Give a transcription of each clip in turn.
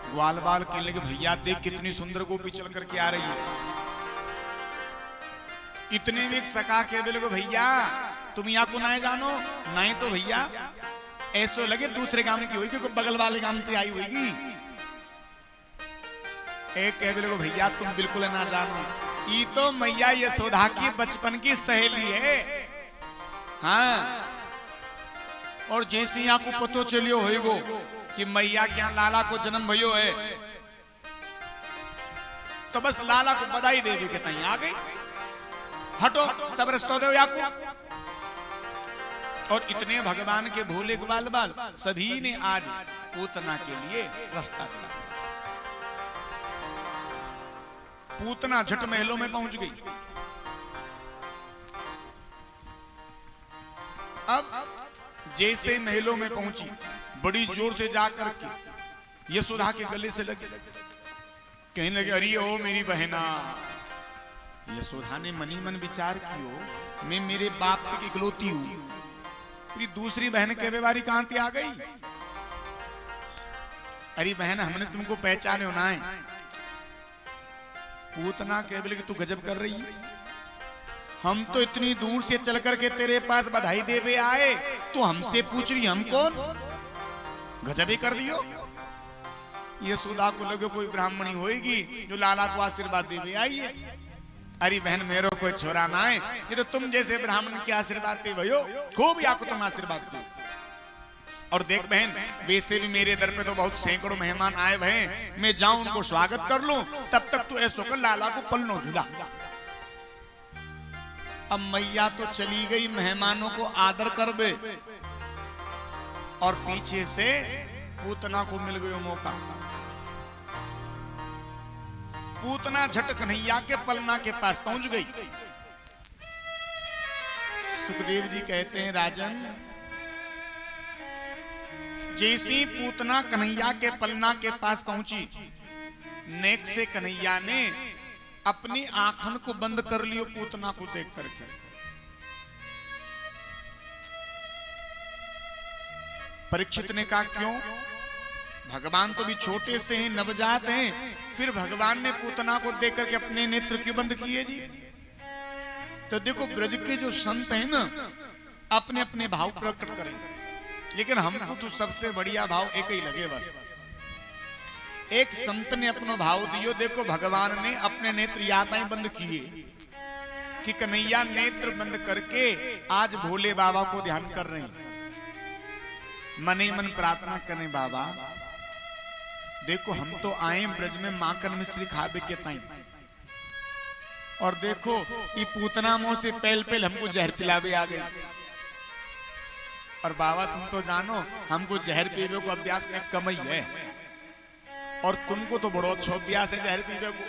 ग्वाल बाल कहने लगे भैया देख कितनी सुंदर गोपी चल करके आ रही है। इतने में एक सका कह बोले भैया तुम यहाँ को ना जानो नहीं तो भैया ऐसो लगे दूसरे गांव की होगी क्योंकि बगल वाले गांव से आई होगी। एक कह बोले भैया तुम बिल्कुल ना जानो ये तो मैया यशोदा की बचपन की सहेली है। हाँ और जैसे यहाँ को पतो चलियो होएगो कि मैया के यहाँ लाला को जन्म भयो है तो बस लाला को बधाई दे के तई आ गई। हटो सब रस्तो दो या को। और इतने भगवान के भोले ग्वाल बाल सभी ने आज पूतना के लिए रास्ता दिया। पूतना झट महलों में पहुंच गई। अब जैसे महलों में पहुंची बड़ी जोर से जाकर के यशोदा के गले से लगे कहने लगे अरे ओ मेरी बहना। यशोदा ने मनी मन विचार कियो मैं मेरे बाप की इकलौती हूं, मेरी दूसरी बहन के बेवारी कहां से आ गई। अरे बहन हमने तुमको पहचाने होना है। पूतना कह बोले कि तू गजब कर रही है, हम तो इतनी दूर से चल करके तेरे पास बधाई देवे आए तो हमसे पूछ रही हम कौन। गजब ही कर दियो। यशोदा को लगे कोई ब्राह्मणी होएगी जो लाला को आशीर्वाद देवे आई है। अरे बहन मेरो कोई छोरा ना है, ये तो तुम जैसे ब्राह्मण के आशीर्वाद दे भयो खूब या को तुम आशीर्वाद दो। और देख बहन वैसे भी मेरे दर पे तो बहुत सैकड़ों मेहमान आए हुए हैं, मैं जाऊं उनको स्वागत कर लूं तब तक तू ऐसो कर लाला को पलनो झूला। अब मैया तो चली गई मेहमानों को आदर कर बे और पीछे से पूतना को मिल गयो मौका। पूतना झट कन्हैया के पलना के पास पहुंच गई। सुखदेव जी कहते हैं राजन जैसी पूतना कन्हैया के पलना के पास पहुंची नेक से कन्हैया ने अपनी आंखन को बंद कर लियो पूतना को देख करके। परीक्षित ने कहा क्यों, भगवान तो भी छोटे से हैं नवजात हैं, फिर भगवान ने पूतना को देख करके अपने नेत्र क्यों बंद किए जी। तो देखो ब्रज के जो संत हैं ना अपने अपने भाव प्रकट करें, लेकिन हमको तो सबसे बढ़िया भाव एक ही लगे बस। एक संत ने अपना भाव दियो, देखो भगवान ने अपने नेत्र याताएं बंद किए कि कन्हैया नेत्र बंद करके आज भोले बाबा को ध्यान कर रहे हैं, मन ही मन प्रार्थना करें बाबा देखो हम तो आए ब्रज में माखन मिश्री खावे के ताई और देखो ये पूतना मुंह से पहल पहल हमको जहर पिलावे आ गई। और बाबा तुम तो जानो हमको जहर पीवे को अभ्यास में कम ही है और तुमको तो बड़ो अच्छा अभ्यास है जहर पीवे को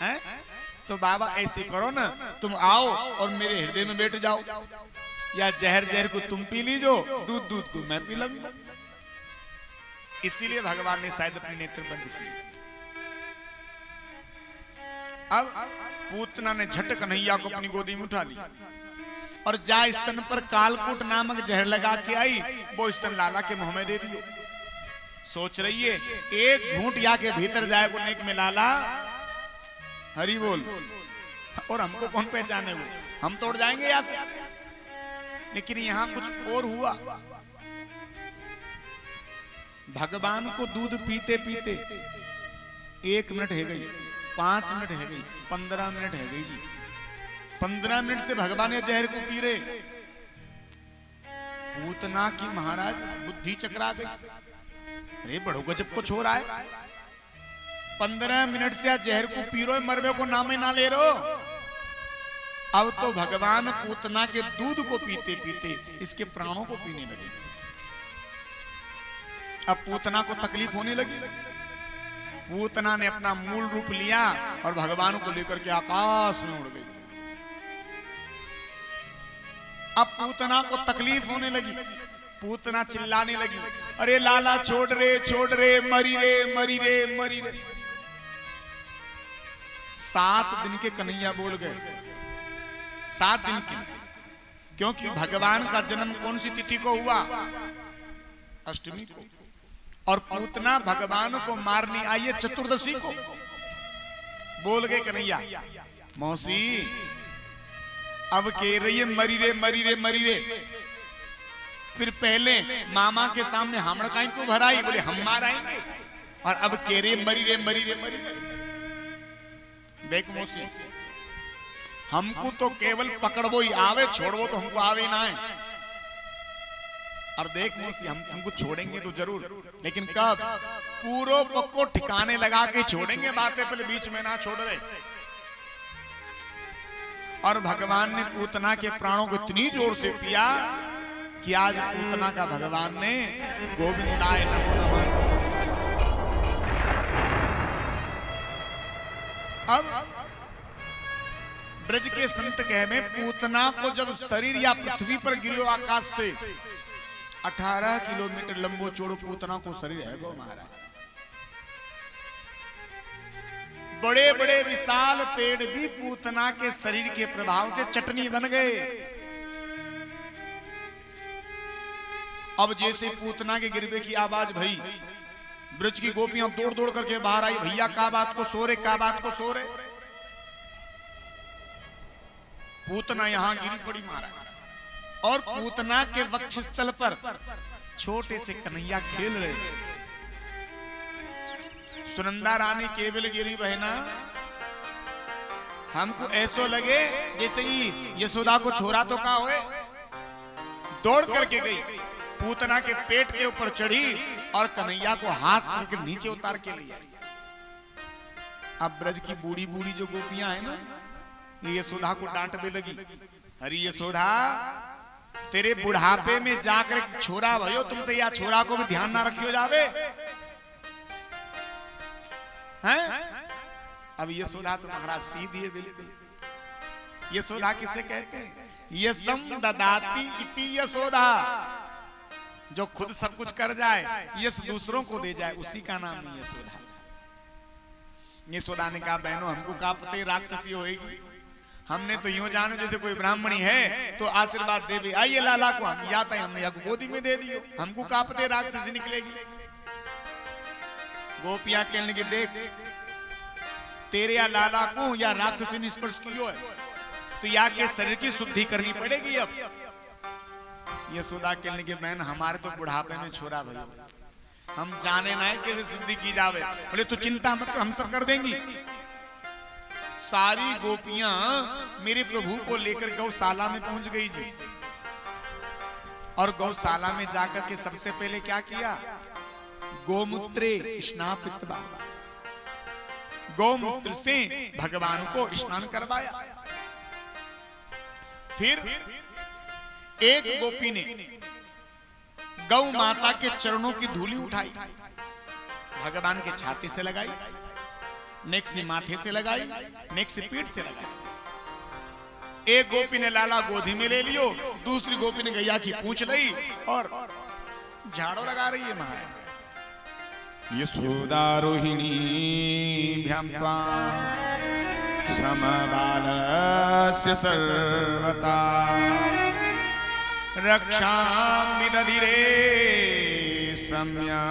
है। तो बाबा ऐसे करो ना तुम आओ और मेरे हृदय में बैठ जाओ, या जहर जहर को तुम पी लीजो दूध दूध को मैं पी लूंगा। इसीलिए भगवान ने शायद अपने नेत्र बंद किए। अब पूतना ने झट कन्हैया को अपनी गोदी में उठा लिया और जा स्तन पर कालकूट नामक जहर लगा के आई, वो स्तन लाला के मुंह में दे दियो। सोच रही है एक घूंट या के भीतर जाए को नेक में लाला हरि बोल, और हमको कौन पहचाने वो, हम तोड़ जाएंगे यहाँ से। लेकिन यहां कुछ और हुआ। भगवान को दूध पीते पीते 1 मिनट है गई, 5 मिनट है गई, 15 मिनट है गई जी। 15 मिनट से भगवान ये जहर को पी रहे। पूतना की महाराज बुद्धि चकरा गई, अरे बड़ो गजब कुछ हो रहा है। 15 मिनट से जहर को पी रो मरवे को नामे ना ले रो। अब तो भगवान पूतना के दूध को पीते पीते इसके प्राणों को पीने लगे। अब पूतना को तकलीफ होने लगी। पूतना ने अपना मूल रूप लिया और भगवान को लेकर के आकाश में उड़ गई। अब पूतना को तकलीफ होने लगी, पूतना चिल्लाने लगी, अरे लाला छोड़ रे मरी रे मरी रे मरी रे। 7 दिन के कन्हैया बोल गए, 7 दिन के, क्योंकि भगवान का जन्म कौन सी तिथि को हुआ, अष्टमी को। और पूतना भगवान को मारने आई है चतुर्दशी को। बोल गए कन्हैया, मौसी अब कह रही है मरी रे मरी रे मरी रे। फिर पहले मामा के सामने हमड़काई को भराई, बोले हम मार आएंगे, और अब कह रही मरी रे मरी रे मरी रे। देख मौसी, हमको तो केवल पकड़बो ही आवे, छोड़बो तो हमको आवे ना है। और देख मौसी, हम तुमको छोड़ेंगे तो जरूर, लेकिन कब? पूरो पक्को ठिकाने लगा के छोड़ेंगे, बातें पहले बीच में ना छोड़ रहे। और भगवान ने पूतना के प्राणों को इतनी जोर से पिया कि आज पूतना का भगवान ने गोविंदाय नमो नमः। अब ब्रज के संत कह में पूतना को जब शरीर या पृथ्वी पर गिरो आकाश से, 18 किलोमीटर लंबो चौड़ो पूतना को शरीर है गो महाराज। बड़े बड़े विशाल पेड़ भी पूतना के शरीर के प्रभाव से चटनी बन गए। अब जैसे पूतना के गिरवे की आवाज भई, ब्रज की गोपियां दौड़ दौड़ करके बाहर आई, भैया का बात को सो रहे, का बात को सो रहे। पूतना यहां गिरी पड़ी महाराज, और पूतना के वक्षस्थल पर छोटे से कन्हैया खेल रहे। सुनंदा रानी केवल गिरी बहना, हमको ऐसो लगे जैसे ही यशोदा को छोरा तो का होए। दौड़ करके गई, पूतना के पेट के ऊपर चढ़ी और कन्हैया को हाथ करके नीचे उतार के लिया। अब ब्रज की बूढ़ी बूढ़ी जो गोपियां है ना, ये यशोदा को डांटने लगी, अरे यशोदा तेरे बुढ़ापे में जाकर छोरा भयो, तुमसे या छोरा को भी ध्यान ना रखियो जावे हैं? अब यशोदा तो महाराज सीधी है बिल्कुल। यशोदा किसे कहते हैं? यशम ददाती इति यशोदा, जो खुद सब कुछ कर जाए, यश दूसरों को दे जाए, उसी का नाम है यशोदा। यशोदा ने कहा, बहनों हमको का पता राक्षसी होएगी, हमने तो यूं जानो जैसे कोई ब्राह्मणी है तो आशीर्वाद दे भी आइए लाला को, हम या हमने या गोदी में दे दियो, हमको का पता राक्षसी निकलेगी। गोपियां कहने की, देख तेरे या लाला को या राक्षसी ने स्पर्श कियो है तो या के शरीर की शुद्धि करनी पड़ेगी। अब यशोदा कहने की, बहन हमारे तो बुढ़ापे में छोरा भयो, हम जाने ना कैसे शुद्धि की जावे। बोले तू चिंता मत कर, हम सब कर देंगी। सारी गोपियां मेरे प्रभु को लेकर गौशाला में पहुंच गई जी। और गौशाला में जाकर के सबसे पहले क्या किया? गोमूत्रे स्नापित्वा, गौमूत्र से भगवान को स्नान करवाया। फिर एक गोपी ने गौ माता के चरणों की धूली उठाई, भगवान के छाती से लगाई, नेक्स्ट माथे से लगाई, नेक्स्ट पीठ से लगाई। एक गोपी ने लाला गोदी में ले लियो, दूसरी गोपी ने गैया की पूंछ ली और झाड़ू लगा रही है महाराज। यशोदा रोहिणी भ्याम्पा समबालस्य सर्वता रक्षामि दधिरे सम्या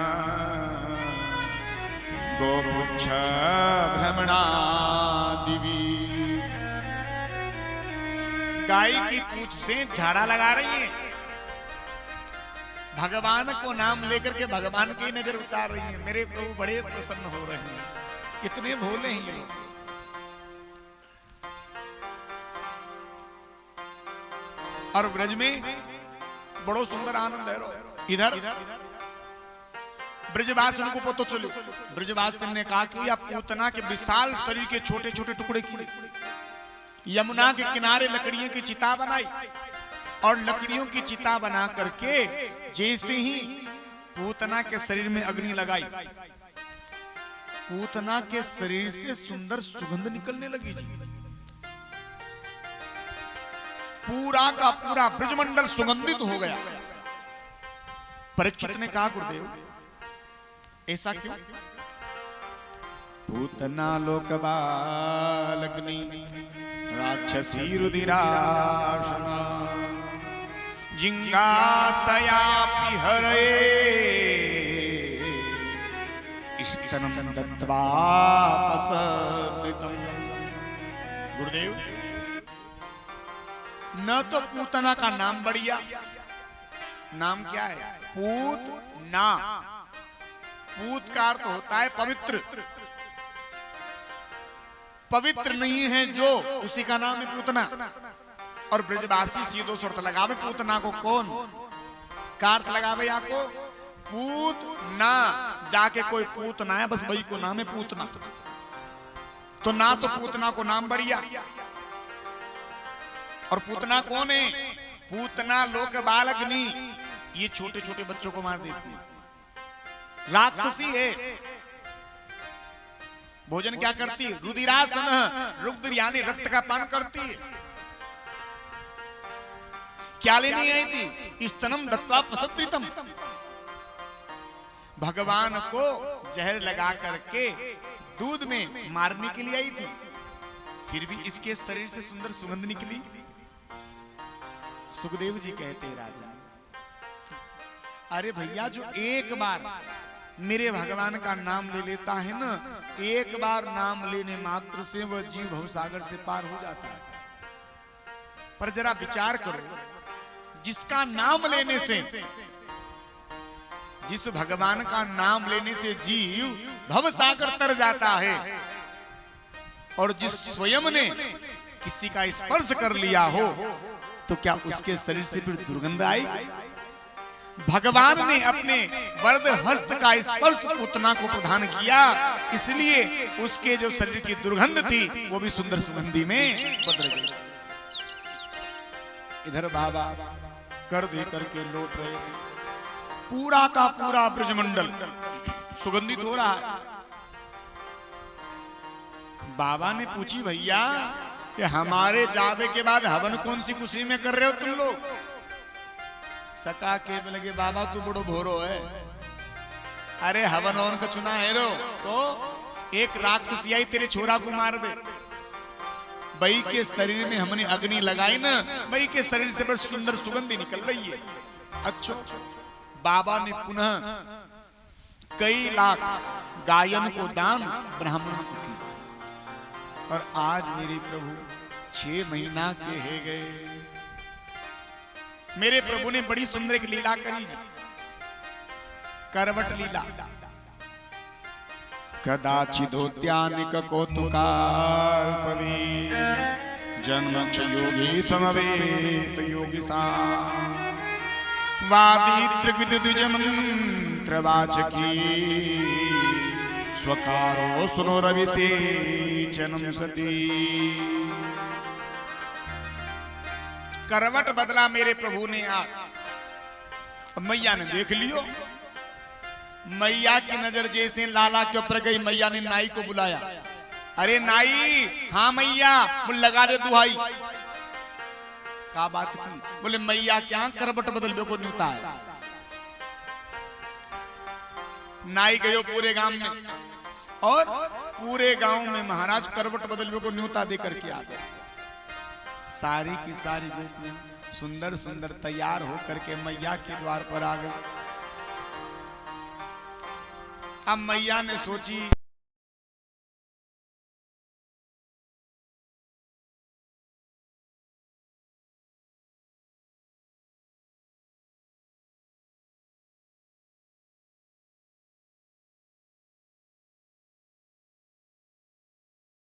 गोपुच्छ भ्रमणा दिवी। गाय की पूंछ से झाड़ा लगा रही है, भगवान को नाम लेकर के भगवान की नजर उतार रही है। मेरे प्रभु बड़े प्रसन्न हो रहे हैं, कितने भोले हैं ये लोग। और ब्रज में बड़ो सुंदर आनंद है। इधर ब्रजवासन को पता चलो, ब्रजवासन ने कहा कि आप पूतना के विशाल शरीर के छोटे छोटे टुकड़े किए, यमुना के किनारे लकड़ियों की चिता बनाई और लकड़ियों की चिता बना करके जैसे ही पूतना के शरीर में अग्नि लगाई, पूतना के शरीर से सुंदर सुगंध निकलने लगी जी। पूरा का पूरा ब्रजमंडल सुगंधित हो गया। परीक्षित ने कहा, गुरुदेव ऐसा क्यों? पूतना लोकबालग्नि राक्षसी रुधिराशना जिंगासयापि हरे स्तनम दत्त्वा पसद्रितम। गुरुदेव, न तो पूतना का नाम बढ़िया, नाम क्या है? पूतना। पूत का अर्थ होता है पवित्र। पवित्र नहीं है जो, उसी का नाम है पूतना। और ब्रजवासी सीधो सुरत लगावे पूतना को कौन? का अर्थ लगावे या को पूत ना, जाके कोई पूत ना है, बस वही को नाम है पूतना। तो ना तो पूतना को नाम बढ़िया। और पूतना कौन है? पूतना लोक बालग्नि, ये छोटे छोटे बच्चों को मार देती है, राक्षसी है। भोजन क्या करती है? रुधिरासन, रुद्र यानी रक्त का पान करती है। क्या लेने आई थी? स्तनम दत्त्वा पसद्रितम। भगवान को जहर लगा करके दूध में मारने के लिए आई थी, फिर भी इसके शरीर से सुंदर सुगंध निकली। सुखदेव जी कहते हैं, राजा अरे भैया, जो एक बार मेरे भगवान का नाम ले लेता है ना, एक बार नाम लेने मात्र से वह जीव भवसागर से पार हो जाता है। पर जरा विचार करो, जिसका नाम लेने से, जिस भगवान का नाम लेने से जीव भवसागर तर जाता है, और जिस स्वयं ने किसी का स्पर्श कर लिया हो, तो क्या उसके शरीर से फिर दुर्गंध आएगी? भगवान ने अपने वरद हस्त का स्पर्श पूतना को प्रदान किया, इसलिए उसके जो शरीर की दुर्गंध थी वो भी सुंदर सुगंधी में बदल गई। इधर बाबा कर दे करके लौट रहे थे, पूरा का पूरा ब्रजमंडल सुगंधित हो रहा है। बाबा ने पूछी, भैया कि हमारे जावे के बाद हवन कौन सी खुशी में कर रहे हो तुम लोग? सका के लगे, बाबा तू बड़ो भोरो है, अरे हवन और का चुना है रो, तो एक राक्षसी आई तेरे छोरा को मार दे। बई के शरीर में हमने अग्नि लगाई ना, बई के शरीर से बस सुंदर सुगंधी निकल रही है। अच्छा, बाबा ने पुनः कई लाख गायन को दान ब्राह्मण को किया, और आज मेरे प्रभु 6 महीना के है गए। मेरे प्रभु ने बड़ी सुंदर एक लीला करी, करवट लीला। कदाचिदोद्यानिक कौतुकाल्पवी जन्मक्ष योगी समवेत योगिता वादित्र विद्युज मंत्र वाचकी स्वकारो सुनो रविसेचनम सती। करवट बदला मेरे प्रभु ने आज। मैया ने देख लियो, मैया की नजर जैसे लाला के ऊपर गई, मैया ने नाई को बुलाया। अरे नाई, हाँ मैया, मुझे लगा दे दुहाई। क्या बात की? बोले मैया क्या करवट बदल दो को न्यूता है। नाई गयो पूरे गांव में, और पूरे गांव में महाराज करवट बदल को न्यूता देकर के आ गया। सारी की सारी गोपियां सुंदर सुंदर तैयार होकर के मैया के द्वार पर आ गई। अब मैया ने सोची